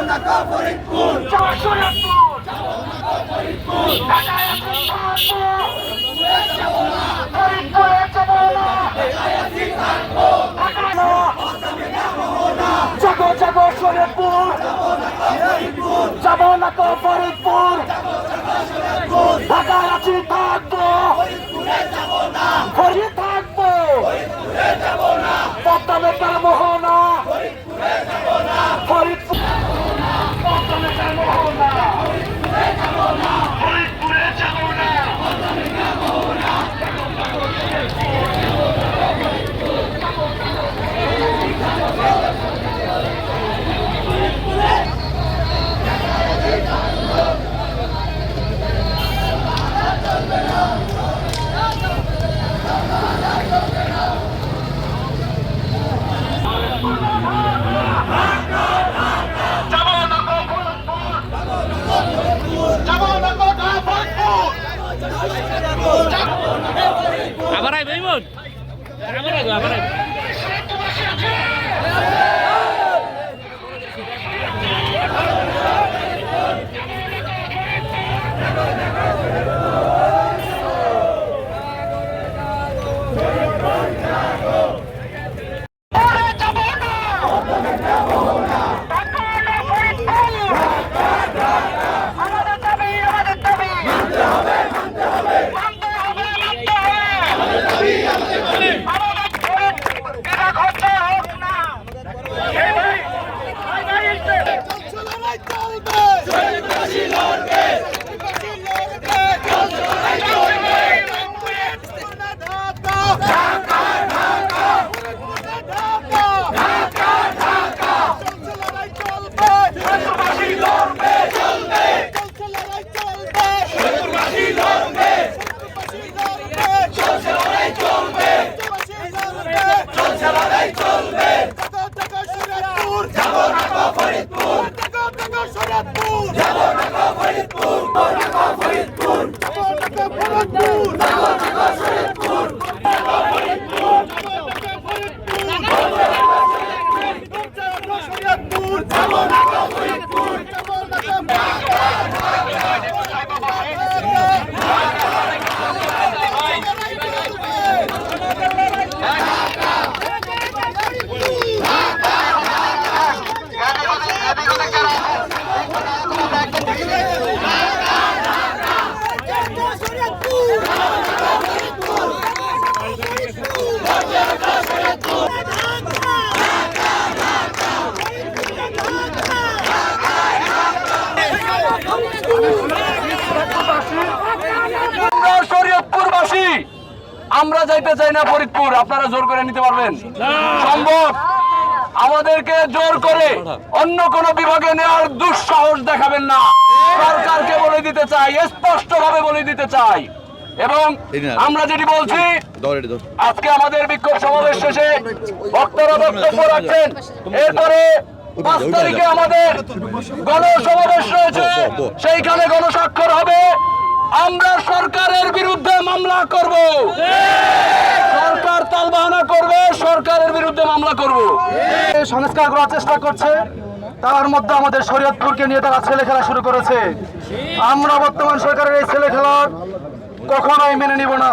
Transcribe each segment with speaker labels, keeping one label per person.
Speaker 1: না গো ফরিদপুর,
Speaker 2: যাব শরীয়তপুর,
Speaker 1: ফরিদপুর,
Speaker 2: ঢাকায় আছি থাকবো,
Speaker 1: যাব না,
Speaker 2: ফরিদপুরে যাব না,
Speaker 1: ঢাকায় আছি থাকবো,
Speaker 2: ঢাকায় না,
Speaker 1: আসামে যাবো না,
Speaker 2: যাব যাব শরীয়তপুর,
Speaker 1: ফরিদপুর,
Speaker 2: যাব না তো ফরিদপুর,
Speaker 1: ফরিদপুর,
Speaker 2: ঢাকায় আছি থাকবো,
Speaker 1: ফরিদপুরে যাব না,
Speaker 2: ফরিদ থাকবো,
Speaker 1: ফরিদপুরে যাব না,
Speaker 2: পদ্মা মেটার মোহনা,
Speaker 1: ফরিদপুরে যাব না,
Speaker 2: ফরিদপুর, পদ্মা মেটার মোহনা,
Speaker 1: ফরিদপুরে যাব না,
Speaker 2: ফরিদপুরে যাব না, যাব না তো ফরিদপুর, যাব না তো ফরিদপুর,
Speaker 3: আবার আইব ইমন আবার আইব
Speaker 2: ফরিদপুরবাসী আছে। ওরে যাব না, ঢাকা না ফরিদপুর, আমাদের দাবি, আমাদের দাবি, মানতে হবে, মানতে হবে, আমাদের ফরিদপুর বিভাগ হতে হোক না। এই ভাই, ভাই, ভাই, এই যে।
Speaker 1: লড়াই চলবে, ফরিদবাসী লড়বে, ফরিদবাসী লড়বে, লড়াই চলবে, ঢাকা, ঢাকা, ঢাকা, ঢাকা, ঢাকা, চলছে লড়াই চলবে, ফরিদবাসী লড়বে, চলবে, চলছে লড়াই চলবে, ফরিদবাসী লড়বে, ফরিদবাসী লড়বে, চলছে লড়াই চলবে, চলছে লড়াই চলবে, ঢাকা, শরীয়তপুর, যাব না গো ফরিদপুর, ঢাকা, শরীয়তপুর, যাব না গো ফরিদপুর, ঢাকা, ফরিদপুর, যাব না গো ফরিদপুর, যাব না গো শরীয়তপুর, ঢাকা, ফরিদপুর, যাব না গো ফরিদপুর, যাব না গো
Speaker 4: আমরা শরীয়তপুরবাসী, আমরা যাইতে চাই না ফরিদপুর। আপনারা জোর করে নিতে পারবেন? সম্ভব? আমাদেরকে জোর করে অন্য কোন বিভাগে নেওয়ার দুঃসাহস দেখাবেন না। সরকারকে বলে দিতে চাই, স্পষ্ট ভাবে বলে দিতে চাই। এবং আমরা যেটি বলছি, আজকে আমাদের বিক্ষোভ সমাবেশ শেষে বক্তারা বক্তব্য রাখছেন, এরপরে 5 তারিখে আমাদের গণসমাবেশ রয়েছে, সেইখানে গণস্বাক্ষর হবে। আমরা সরকারের বিরুদ্ধে মামলা করব, সরকার তালবাহানা করবে, সরকারের বিরুদ্ধে মামলা করব।
Speaker 5: সংস্কার করার চেষ্টা করছে, তার মধ্যে আমাদের শরীয়তপুরকে নিয়ে তারা ছেলে খেলা শুরু করেছে। আমরা বর্তমান সরকারের এই ছেলে খেলা কখনোই মেনে নিব না।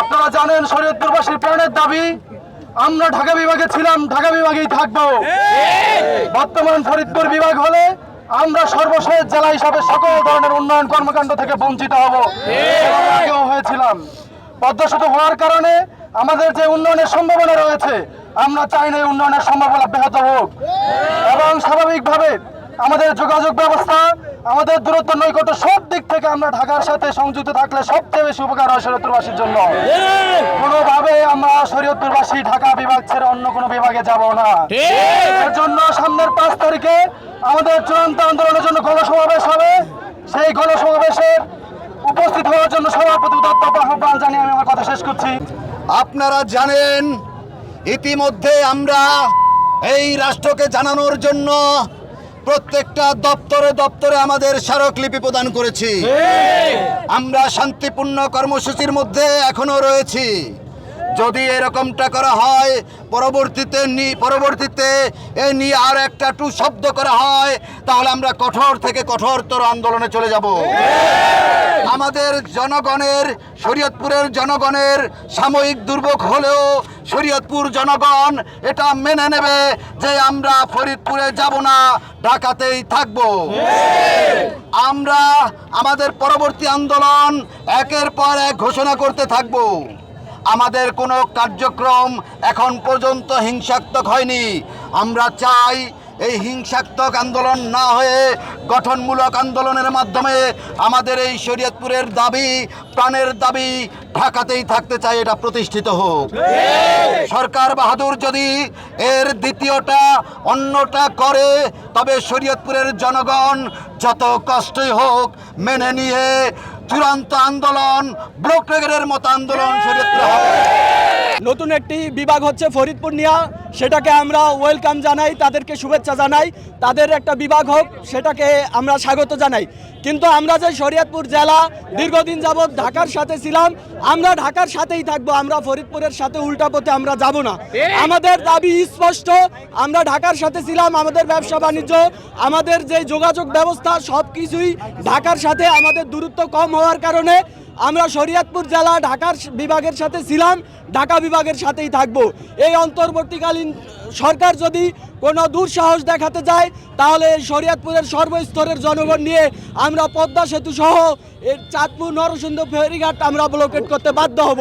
Speaker 5: আপনারা জানেন শরীয়তপুরবাসীর প্রাণের দাবি, আমরা ঢাকা বিভাগে ছিলাম, ঢাকা বিভাগেই থাকবো। বর্তমান ফরিদপুর বিভাগ হলে আমরা সর্বশেষ জেলা হিসাবে সকল ধরনের উন্নয়ন কর্মকাণ্ড থেকে বঞ্চিত হব। আগেও হয়েছিলাম। পদ্মা সেতু হওয়ার কারণে আমাদের যে উন্নয়নের সম্ভাবনা রয়েছে, আমরা চাই না এই উন্নয়নের সম্ভাবনা ব্যাহত হোক। এবং স্বাভাবিকভাবে আমাদের যোগাযোগ ব্যবস্থা, আমাদের দূরত্ব নৈকট্য সব দিক থেকে আমরা ঢাকার সাথে সংযুক্ত থাকলে সবচেয়ে বেশি উপকার হয় শরীয়তপুরবাসীর জন্য। কোনোভাবে আমরা শরীয়তপুরবাসী ঢাকা বিভাগ ছেড়ে অন্য কোনো বিভাগে যাব না। এর জন্য সামনের 5 তারিখে আমাদের চূড়ান্ত আন্দোলনের জন্য গণসমাবেশ হবে। সেই গণসমাবেশের উপস্থিত হওয়ার জন্য সবার প্রতি উদাত্ত আহ্বান জানিয়ে আমি আমার কথা শেষ করছি।
Speaker 6: আপনারা জানেন ইতিমধ্যে আমরা এই রাষ্ট্রকে জানানোর জন্য প্রত্যেকটা দপ্তরে দপ্তরে আমাদের স্মারকলিপি প্রদান করেছি। আমরা শান্তিপূর্ণ কর্মসূচির মধ্যে এখনো রয়েছি। যদি এরকমটা করা হয়, পরবর্তীতে এ নিয়ে আর একটা টু শব্দ করা হয়, তাহলে আমরা কঠোর থেকে কঠোরতর আন্দোলনে চলে যাব। আমাদের জনগণের, শরীয়তপুরের জনগণের সাময়িক দুর্ভোগ হলেও শরীয়তপুর জনগণ এটা মেনে নেবে যে আমরা ফরিদপুরে যাব না, ঢাকাতেই থাকব। আমরা আমাদের পরবর্তী আন্দোলন একের পর এক ঘোষণা করতে থাকব। আমাদের কোনো কার্যক্রম এখন পর্যন্ত হিংসাত্মক হয়নি। আমরা চাই এই হিংসাত্মক আন্দোলন না হয়ে গঠনমূলক আন্দোলনের মাধ্যমে আমাদের এই শরীয়তপুরের দাবি, প্রাণের দাবি ঢাকাতেই থাকতে চাই, এটা প্রতিষ্ঠিত হোক। সরকার বাহাদুর যদি এর দ্বিতীয়টা অন্যটা করে, তবে শরীয়তপুরের জনগণ যত কষ্টই হোক মেনে নিয়ে চূড়ান্ত আন্দোলন, ব্লকের মতো আন্দোলন শরীয়তপুরে হবে।
Speaker 5: নতুন একটি বিভাগ হচ্ছে ফরিদপুর নিয়া, সেটাকে আমরা ওয়েলকাম জানাই, তাদেরকে শুভেচ্ছা জানাই। তাদের একটা বিভাগ হোক, সেটাকে আমরা স্বাগত জানাই। কিন্তু আমরা যে শরীয়তপুর জেলা দীর্ঘদিন যাবৎ ঢাকার সাথে ছিলাম, আমরা ঢাকার সাথেই থাকবো, আমরা ফরিদপুরের সাথে উল্টা পথে আমরা যাব না। আমাদের দাবি স্পষ্ট, আমরা ঢাকার সাথে ছিলাম, আমাদের ব্যবসা বাণিজ্য, আমাদের যে যোগাযোগ ব্যবস্থা সব কিছুই ঢাকার সাথে, আমাদের দূরত্ব কম হওয়ার কারণে আমরা শরীয়তপুর জেলা ঢাকার বিভাগের সাথে ছিলাম, ঢাকা বিভাগের সাথেই থাকব। এই অন্তর্বর্তীকালীন সরকার যদি কোনো দুঃসাহস দেখাতে যায়, তাহলে এই শরীয়তপুরের সর্বস্তরের জনগণ নিয়ে আমরা পদ্মা সেতু সহ এর চাঁদপুর নরসিংদী ফেরিঘাট আমরা ব্লকেট করতে বাধ্য হব।